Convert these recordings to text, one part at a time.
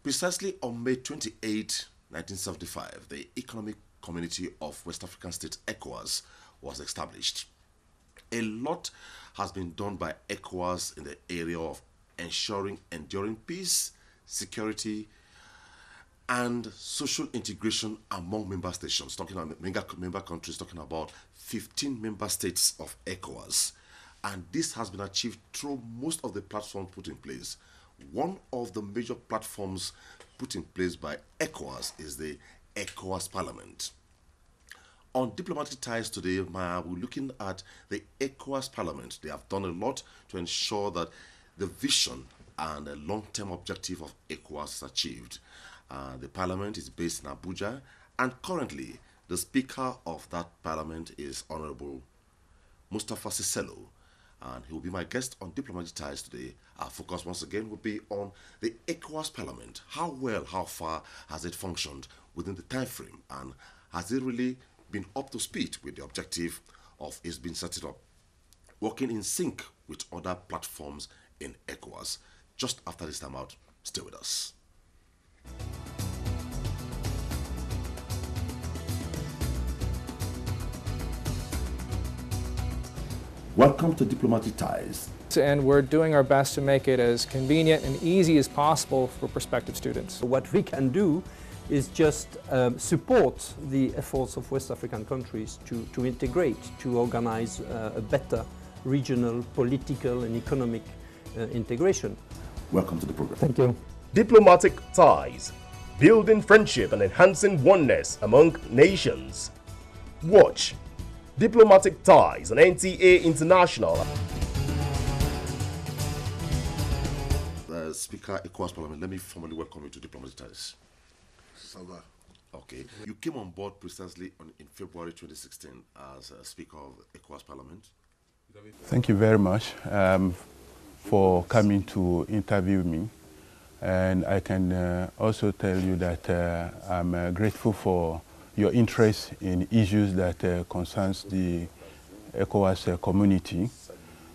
Precisely on May 28, 1975, the Economic Community of West African States, Ecowas, was established. A lot has been done by Ecowas in the area of ensuring enduring peace, security, and social integration among member stations. Talking about member countries, talking about 15 member states of Ecowas. And this has been achieved through most of the platforms put in place. One of the major platforms put in place by Ecowas is the Ecowas Parliament. On diplomatic ties today, we're looking at the Ecowas Parliament. They have done a lot to ensure that the vision and the long-term objective of Ecowas is achieved. The Parliament is based in Abuja, and currently the Speaker of that Parliament is Honorable Mustafa Siselo, and he will be my guest on Diplomatic Ties today. Our focus once again will be on the Ecowas Parliament. How well, how far has it functioned within the time frame, and has it really been up to speed with the objective of its being set up, working in sync with other platforms in Ecowas? Just after this time out, stay with us. Welcome to Diplomatic Ties. And we're doing our best to make it as convenient and easy as possible for prospective students. What we can do is just support the efforts of West African countries to integrate, to organize a better regional, political and economic integration. Welcome to the program. Thank you. Diplomatic Ties, building friendship and enhancing oneness among nations. Watch Diplomatic Ties on NTA International. Speaker, Ecowas Parliament, let me formally welcome you to Diplomatic Ties. Sava. Okay. You came on board precisely in February 2016 as Speaker of Ecowas Parliament. Thank you very much for coming to interview me. And I can also tell you that I'm grateful for your interest in issues that concerns the ECOWAS community.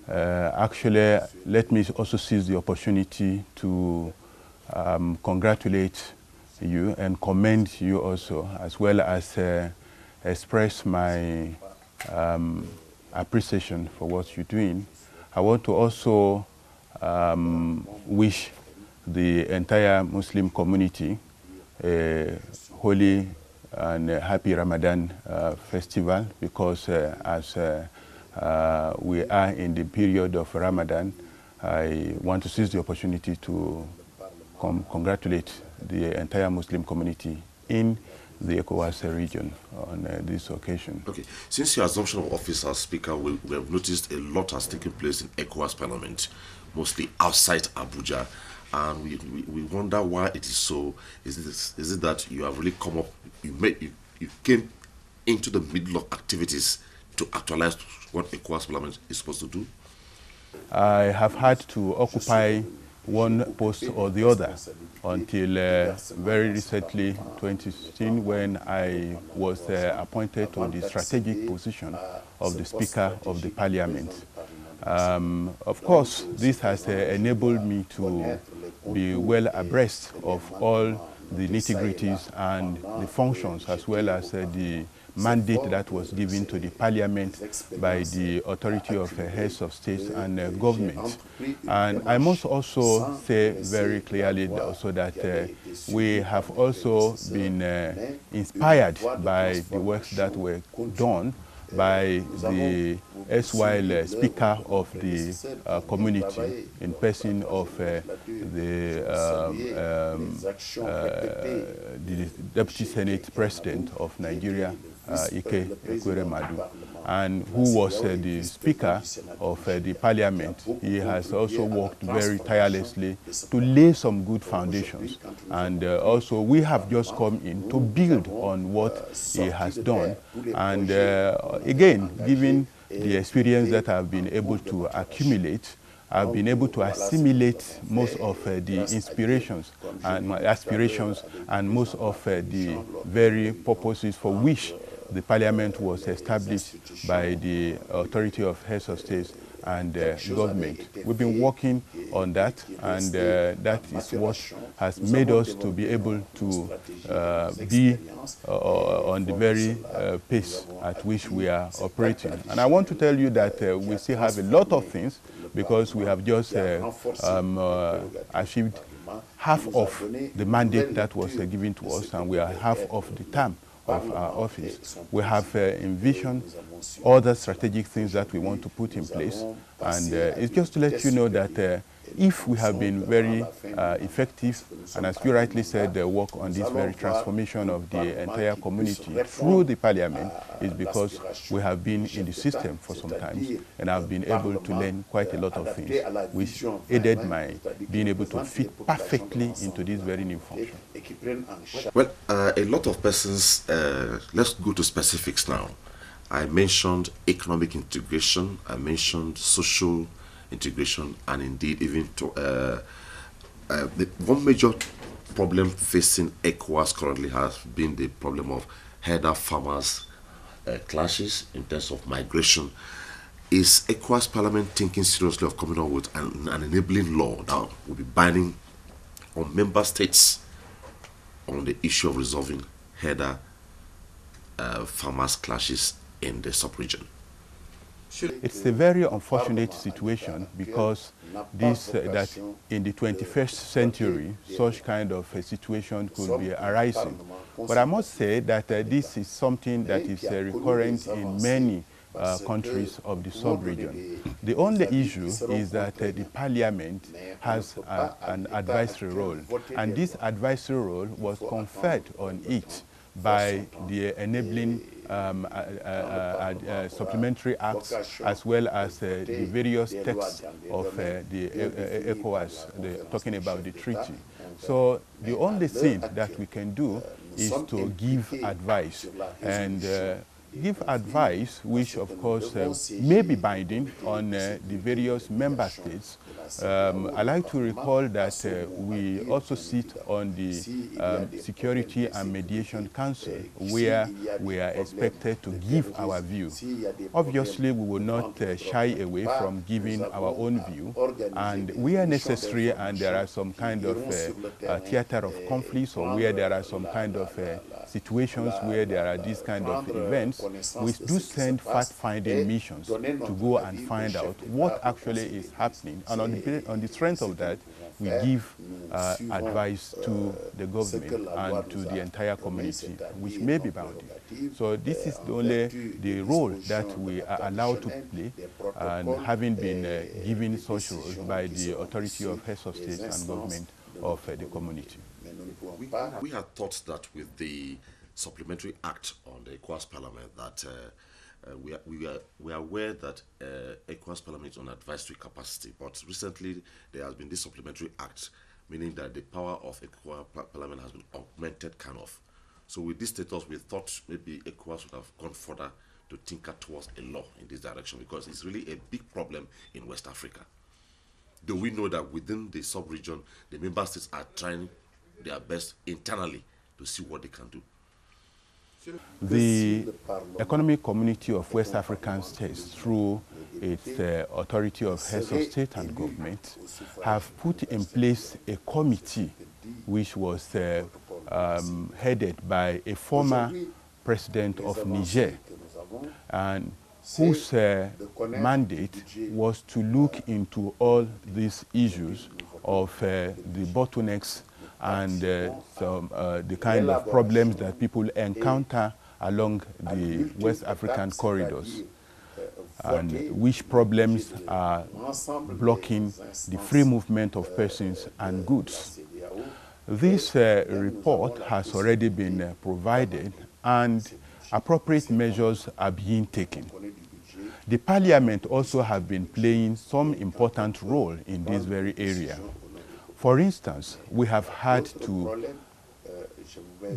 Actually, let me also seize the opportunity to congratulate you and commend you also, as well as express my appreciation for what you're doing. I want to also wish the entire Muslim community a holy and happy Ramadan festival, because as we are in the period of Ramadan, I want to seize the opportunity to congratulate the entire Muslim community in the ECOWAS region on this occasion. Okay, since your assumption of office as Speaker, we have noticed a lot has taken place in ECOWAS Parliament, mostly outside Abuja, and we wonder why it is so. Is it that you have really come up, you came into the middle of activities to actualize what ECOWAS Parliament is supposed to do? I have had to occupy one post or the other until very recently, 2016, when I was appointed to the strategic position of the Speaker of the Parliament. Of course, this has enabled me to be well abreast of all the nitty-gritties and the functions, as well as the mandate that was given to the Parliament by the authority of heads of states and government. And I must also say very clearly also that we have also been inspired by the works that were done by the erstwhile Speaker of the community, in person of the Deputy Senate President of Nigeria, Ike Ekweremadu, and who was the Speaker of the Parliament. He has also worked very tirelessly to lay some good foundations, and also we have just come in to build on what he has done, and again, given the experience that I've been able to accumulate, I've been able to assimilate most of the inspirations and my aspirations and most of the very purposes for which the Parliament was established by the authority of heads of states and government. We've been working on that, and that is what has made us to be able to be on the very pace at which we are operating. And I want to tell you that we still have a lot of things, because we have just achieved half of the mandate that was given to us, and we are half of the term of our office. We have envisioned other strategic things that we want to put in place, and it's just to let you know that if we have been very effective, and as you rightly said, work on this very transformation of the entire community through the parliament, is because we have been in the system for some time, and I've been able to learn quite a lot of things, which aided my being able to fit perfectly into this very new function. Well, a lot of persons, let's go to specifics now. I mentioned economic integration, I mentioned social integration, and indeed even to the one major problem facing Ecowas currently has been the problem of herder farmers clashes in terms of migration. Is Ecowas Parliament thinking seriously of coming on with an enabling law that will be binding on member states on the issue of resolving herder farmers clashes in the sub-region? It's a very unfortunate situation, because that in the 21st century, such kind of a situation could be arising. But I must say that this is something that is recurrent in many countries of the sub-region. The only issue is that the parliament has an advisory role, and this advisory role was conferred on it by the enabling supplementary acts, as well as the various texts of the Ecowas, talking about the treaty. So the only thing that we can do is to give advice, and give advice which of course may be binding on the various member states. I like to recall that we also sit on the Security and Mediation Council, where we are expected to give our view. Obviously, we will not shy away from giving our own view, and where necessary, and there are some kind of theater of conflicts, or where there are some kind of situations where there are these kind of events, we do send fact-finding missions to go and find out what actually is happening, and on the strength of that, we give advice to the government and to the entire community, which may be bounded. So this is only the role that we are allowed to play, and having been given such roles by the authority of heads of state and government of the community. We had thought that with the supplementary act on the Ecowas Parliament that we are aware that Ecowas Parliament is on advisory capacity, but recently there has been this supplementary act, meaning that the power of Ecowas Parliament has been augmented, kind of. So with this status, we thought maybe Ecowas would have gone further to tinker towards a law in this direction, because it's really a big problem in West Africa. Do we know that within the sub-region, the member states are trying their best internally to see what they can do? The Economic Community of West African States, through its authority of heads of state and government, have put in place a committee which was headed by a former president of Niger, and whose mandate was to look into all these issues of the bottlenecks and the kind of problems that people encounter along the West African corridors, and which problems are blocking the free movement of persons and goods. This report has already been provided, and appropriate measures are being taken. The Parliament also have been playing some important role in this very area. For instance, we have had to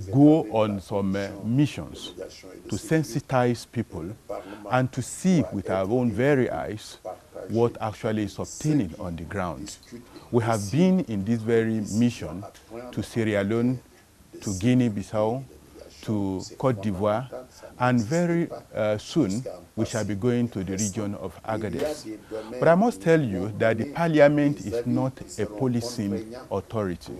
go on some missions to sensitize people and to see with our own very eyes what actually is obtaining on the ground. We have been in this very mission to Sierra Leone, to Guinea-Bissau, to Cote d'Ivoire, And very soon, we shall be going to the region of Agadez. But I must tell you that the parliament is not a policing authority.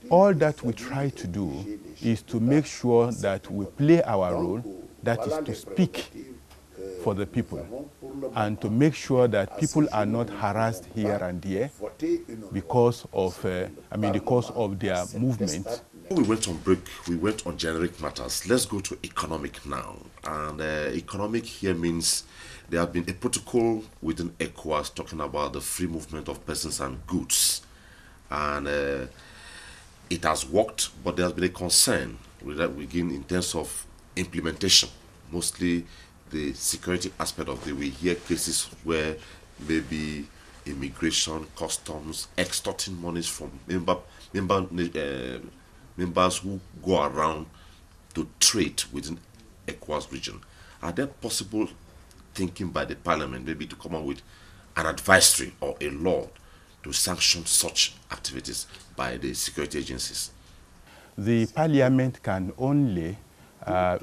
All that we try to do is to make sure that we play our role, that is to speak for the people, and to make sure that people are not harassed here and there because of, because of their movement. We went on break, we went on generic matters. Let's go to economic now. And economic here means there have been a protocol within Ecowas talking about the free movement of persons and goods. And it has worked, but there has been a concern with that begin in terms of implementation. Mostly the security aspect of it. We hear cases where maybe immigration, customs, extorting monies from members who go around to trade within Ecowas region. Are there possible thinking by the parliament maybe to come up with an advisory or a law to sanction such activities by the security agencies? The parliament can only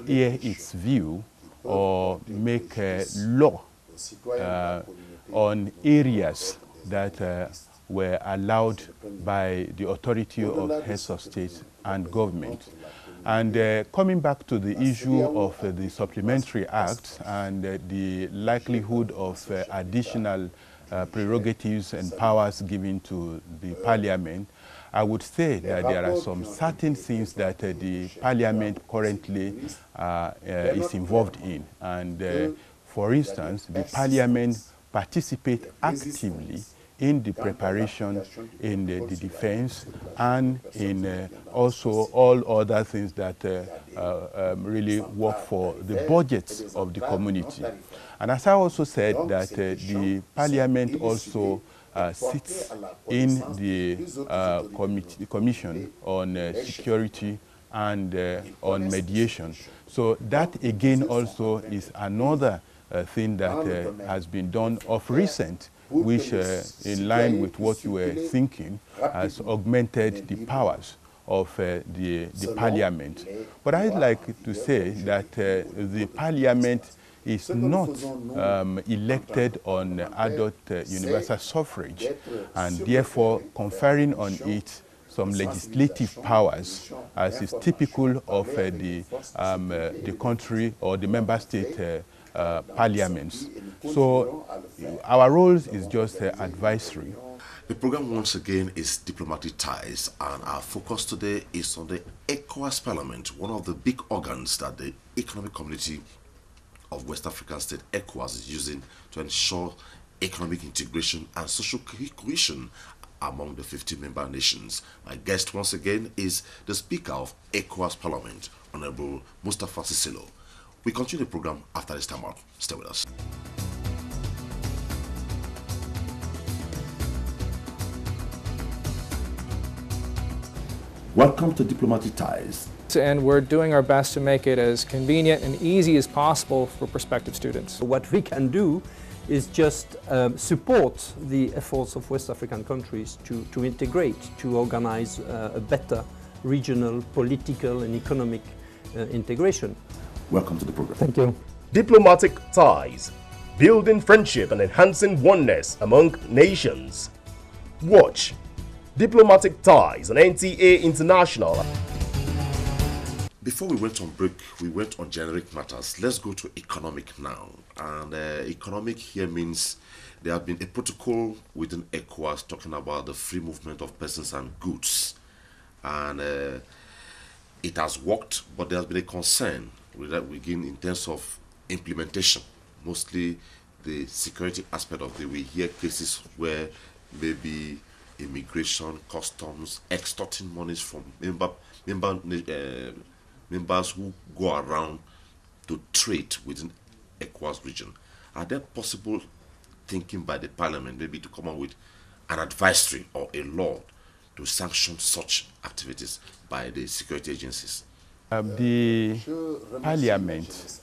hear its view or make a law on areas that were allowed by the authority of heads of state and government. And coming back to the issue of the Supplementary Act and the likelihood of additional prerogatives and powers given to the parliament, I would say that there are some certain things that the parliament currently is involved in. And for instance, the parliament participates actively in the preparation, in the defense, and in also all other things that really work for the budgets of the community. And as I also said, that the parliament also sits in the commission on security and on mediation. So that again also is another thing that has been done of recent, which in line with what you were thinking has augmented the powers of the parliament. But I'd like to say that the parliament is not elected on adult universal suffrage, and therefore conferring on it some legislative powers, as is typical of the country or the member state parliaments. So our role is just advisory. The program once again is Diplomatic Ties, and our focus today is on the Ecowas Parliament, one of the big organs that the economic community of West African state Ecowas is using to ensure economic integration and social cohesion among the 50 member nations. My guest once again is the Speaker of Ecowas Parliament, Honorable Mustafa Sisilo. We continue the program after this time out. Stay with us. Welcome to Diplomatic Ties. And we're doing our best to make it as convenient and easy as possible for prospective students. What we can do is just support the efforts of West African countries to integrate, to organize a better regional, political and economic integration. Welcome to the program. Thank you. Diplomatic Ties, building friendship and enhancing oneness among nations. Watch Diplomatic Ties on NTA International. Before we went on break, we went on generic matters. Let's go to economic now. And economic here means there have been a protocol within Ecowas talking about the free movement of persons and goods. And it has worked, but there has been a concern with that begin in terms of implementation. Mostly the security aspect of it. We hear cases where maybe immigration, customs, extorting monies from members who go around to trade within Ecowas region. Are there possible thinking by the parliament maybe to come up with an advisory or a law to sanction such activities by the security agencies? The parliament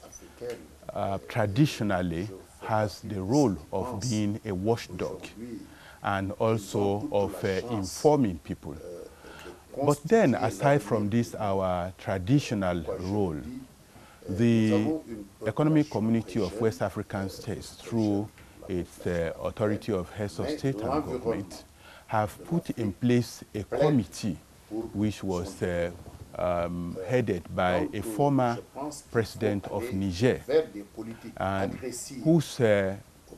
traditionally has the role of being a watchdog and also of informing people. But then, aside from this, our traditional role, The Economic Community of West African States, through its Authority of Heads of State and Government, have put in place a committee which was headed by a former president of Niger, and whose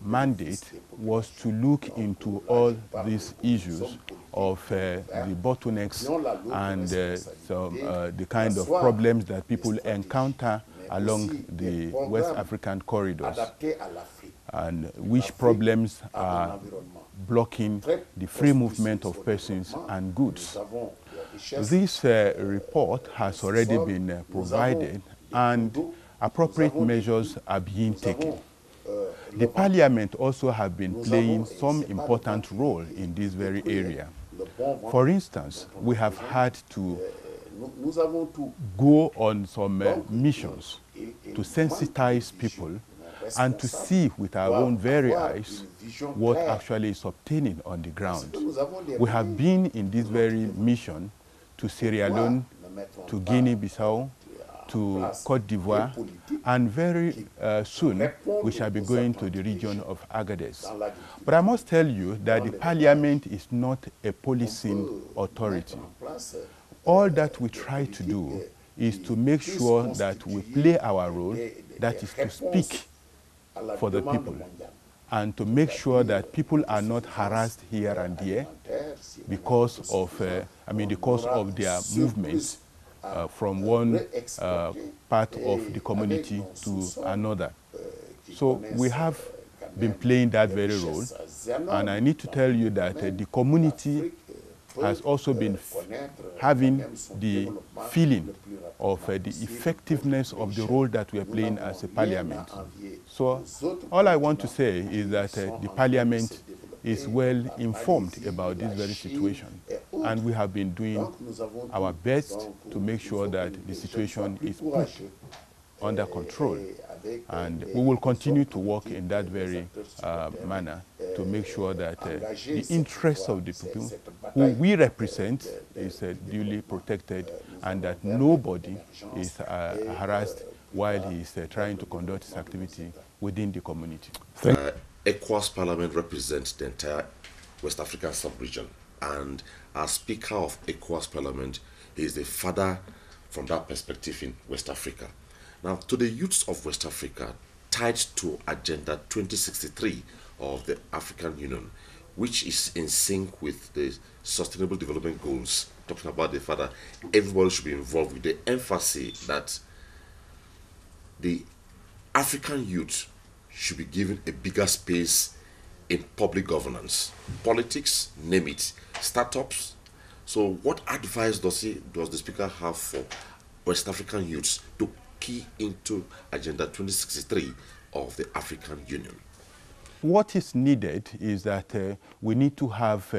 mandate was to look into all these issues of the bottlenecks and the kind of problems that people encounter along the West African corridors, and which problems are blocking the free movement of persons and goods. This report has already been provided, and appropriate measures are being taken. The Parliament also have been playing some important role in this very area. For instance, we have had to go on some missions to sensitize people and to see with our own very eyes what actually is obtaining on the ground. We have been in this very mission to Sierra Leone, to Guinea-Bissau, to Cote d'Ivoire, and very soon we shall be going to the region of Agadez. But I must tell you that the Parliament is not a policing authority. All that we try to do is to make sure that we play our role, that is to speak for the people, and to make sure that people are not harassed here and there because of, because of their movements from one part of the community to another. So we have been playing that very role, and I need to tell you that the community has also been having the feeling of the effectiveness of the role that we are playing as a parliament. So all I want to say is that the parliament is well informed about this very situation, and we have been doing our best to make sure that the situation is put under control, and we will continue to work in that very manner to make sure that the interests of the people who we represent is duly protected, and that nobody is harassed while he is trying to conduct his activity within the community. Ecowas Parliament represents the entire West African sub-region, and as Speaker of Ecowas Parliament, he is the father from that perspective in West Africa. Now, to the youths of West Africa, tied to Agenda 2063 of the African Union, which is in sync with the Sustainable Development Goals, talking about the fact that everybody should be involved, with the emphasis that the African youth should be given a bigger space in public governance, politics, name it, startups. So what advice does the Speaker have for West African youths to key into Agenda 2063 of the African Union? What is needed is that we need to have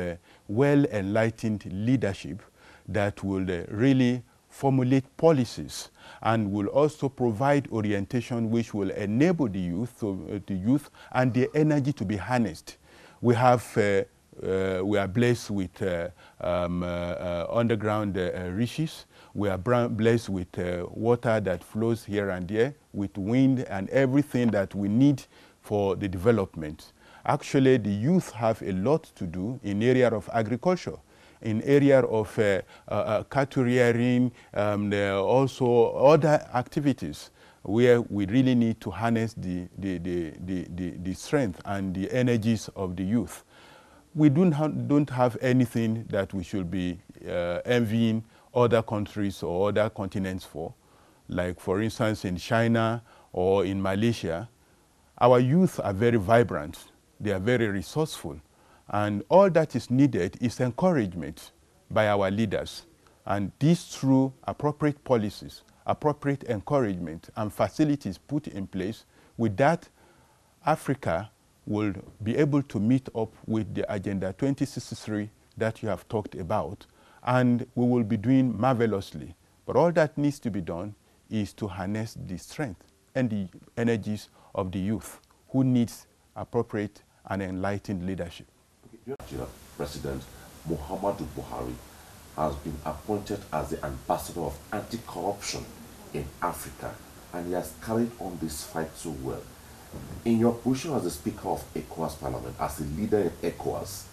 well-enlightened leadership that will really formulate policies and will also provide orientation which will enable the youth and their energy to be harnessed. We are blessed with underground riches. We are blessed with water that flows here and there, with wind and everything that we need for the development. Actually, the youth have a lot to do in area of agriculture, in area of cattle rearing, also other activities where we really need to harness the strength and the energies of the youth. We don't have anything that we should be envying other countries or other continents for. Like, for instance, in China or in Malaysia, our youth are very vibrant. They are very resourceful. And all that is needed is encouragement by our leaders. And this through appropriate policies, appropriate encouragement, and facilities put in place. With that, Africa will be able to meet up with the Agenda 2063 that you have talked about, and we will be doing marvelously. But all that needs to be done is to harness the strength and the energies of the youth, who needs appropriate and enlightened leadership. President Muhammadu Buhari has been appointed as the ambassador of anti-corruption in Africa. and he has carried on this fight so well. In your position as the Speaker of Ecowas Parliament, as a leader in Ecowas,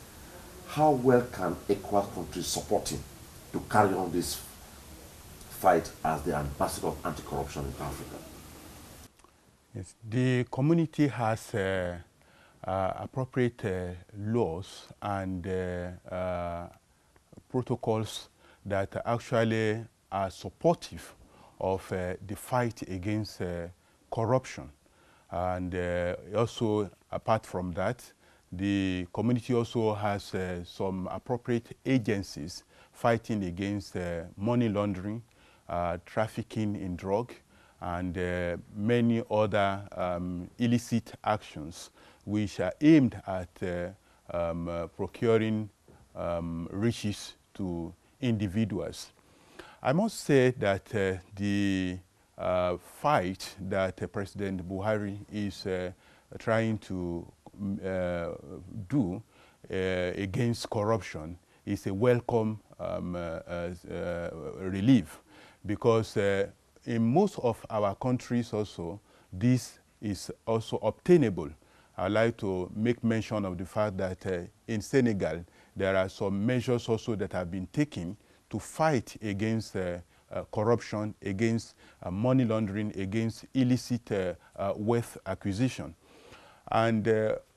how well can Ecowas countries support him to carry on this fight as the ambassador of anti-corruption in Africa? Yes, the community has appropriate laws and protocols that actually are supportive of the fight against corruption. And also, apart from that, the community also has some appropriate agencies fighting against money laundering, trafficking in drug, and many other illicit actions which are aimed at procuring riches to individuals. I must say that the fight that President Buhari is trying to do against corruption is a welcome relief, because in most of our countries also, this is also obtainable. I'd like to make mention of the fact that in Senegal, there are some measures also that have been taken to fight against corruption, against money laundering, against illicit wealth acquisition. And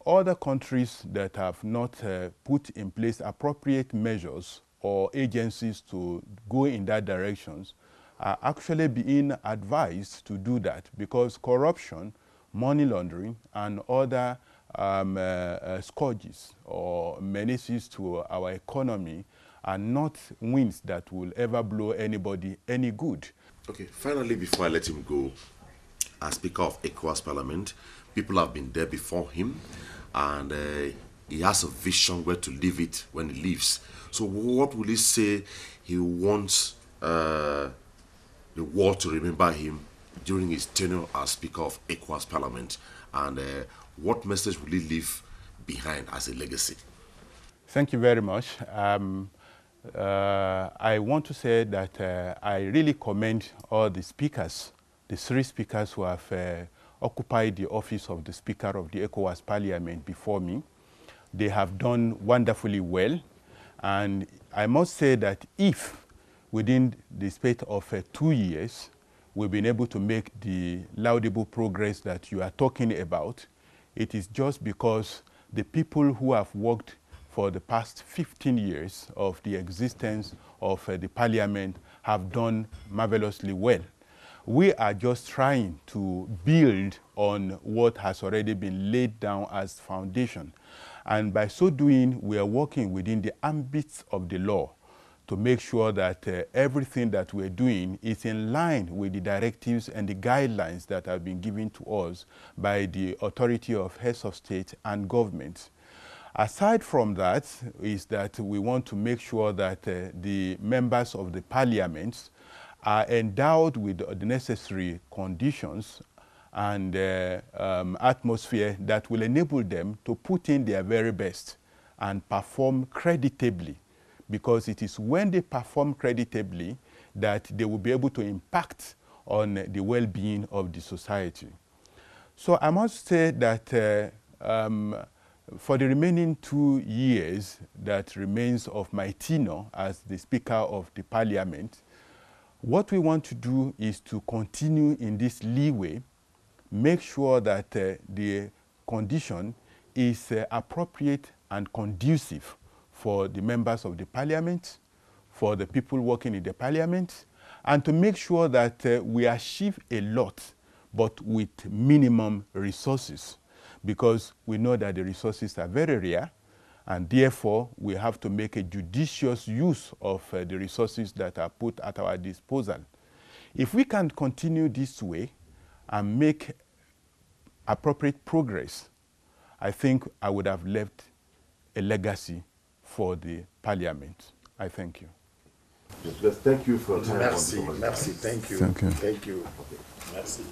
other countries that have not put in place appropriate measures or agencies to go in that direction are actually being advised to do that, because corruption, money laundering, and other scourges or menaces to our economy are not winds that will ever blow anybody any good. Okay, finally, before I let him go, as Speaker of Ecowas Parliament, people have been there before him, and he has a vision where to leave it when he leaves. So what will he say he wants the world to remember him during his tenure as Speaker of Ecowas Parliament, and what message will he leave behind as a legacy? Thank you very much. I want to say that I really commend all the speakers, the three speakers who have occupied the office of the Speaker of the Ecowas Parliament before me. They have done wonderfully well, and I must say that if within the space of 2 years we've been able to make the laudable progress that you are talking about, it is just because the people who have worked for the past 15 years of the existence of the Parliament have done marvelously well. We are just trying to build on what has already been laid down as foundation. And by so doing, we are working within the ambits of the law to make sure that everything that we're doing is in line with the directives and the guidelines that have been given to us by the authority of heads of state and government. Aside from that, is that we want to make sure that the members of the parliament are endowed with the necessary conditions and atmosphere that will enable them to put in their very best and perform creditably, because it is when they perform creditably that they will be able to impact on the well-being of the society. So I must say that for the remaining 2 years that remains of my tenure as the Speaker of the Parliament, what we want to do is to continue in this leeway, make sure that the condition is appropriate and conducive for the members of the Parliament, for the people working in the Parliament, and to make sure that we achieve a lot, but with minimum resources, because we know that the resources are very rare, and therefore we have to make a judicious use of the resources that are put at our disposal. If we can continue this way and make appropriate progress, I think I would have left a legacy for the Parliament. I thank you. Yes, thank you for your time. Merci, merci, thank you. Thank you. Thank you. Merci.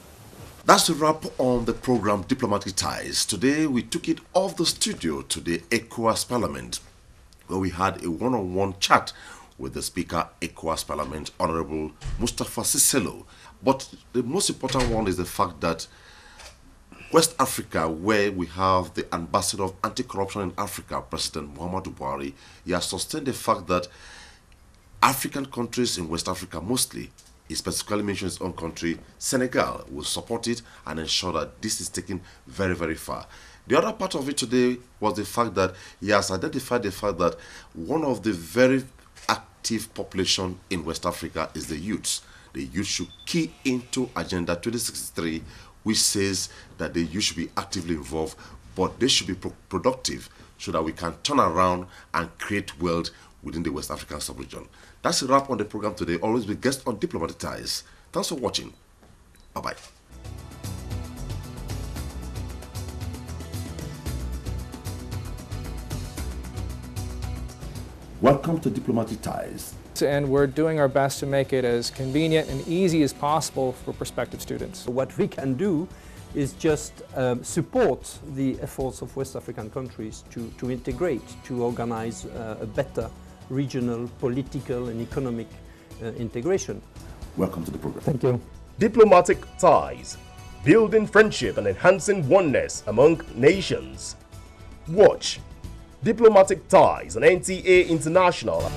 That's a wrap on the program Diplomatic Ties. Today we took it off the studio to the Ecowas Parliament, where we had a one-on-one chat with the Speaker, Ecowas Parliament, Honorable Mustafa Siselo. But the most important one is the fact that West Africa, where we have the Ambassador of Anti-Corruption in Africa, President Muhammadu Buhari, he has sustained the fact that African countries in West Africa mostly, he specifically mentioned his own country, Senegal, will support it and ensure that this is taken very, very far. The other part of it today was the fact that he has identified the fact that one of the very active population in West Africa is the youths. The youth should key into Agenda 2063, which says that the youth should be actively involved, but they should be productive so that we can turn around and create wealth within the West African sub-region. That's a wrap on the program today. Always be guest on Diplomatic Ties. Thanks for watching. Bye-bye. Welcome to Diplomatic Ties. And we're doing our best to make it as convenient and easy as possible for prospective students. What we can do is just support the efforts of West African countries to integrate, to organize a better regional, political and economic integration. Welcome to the program. Thank you. Diplomatic Ties, building friendship and enhancing oneness among nations. Watch Diplomatic Ties on NTA International.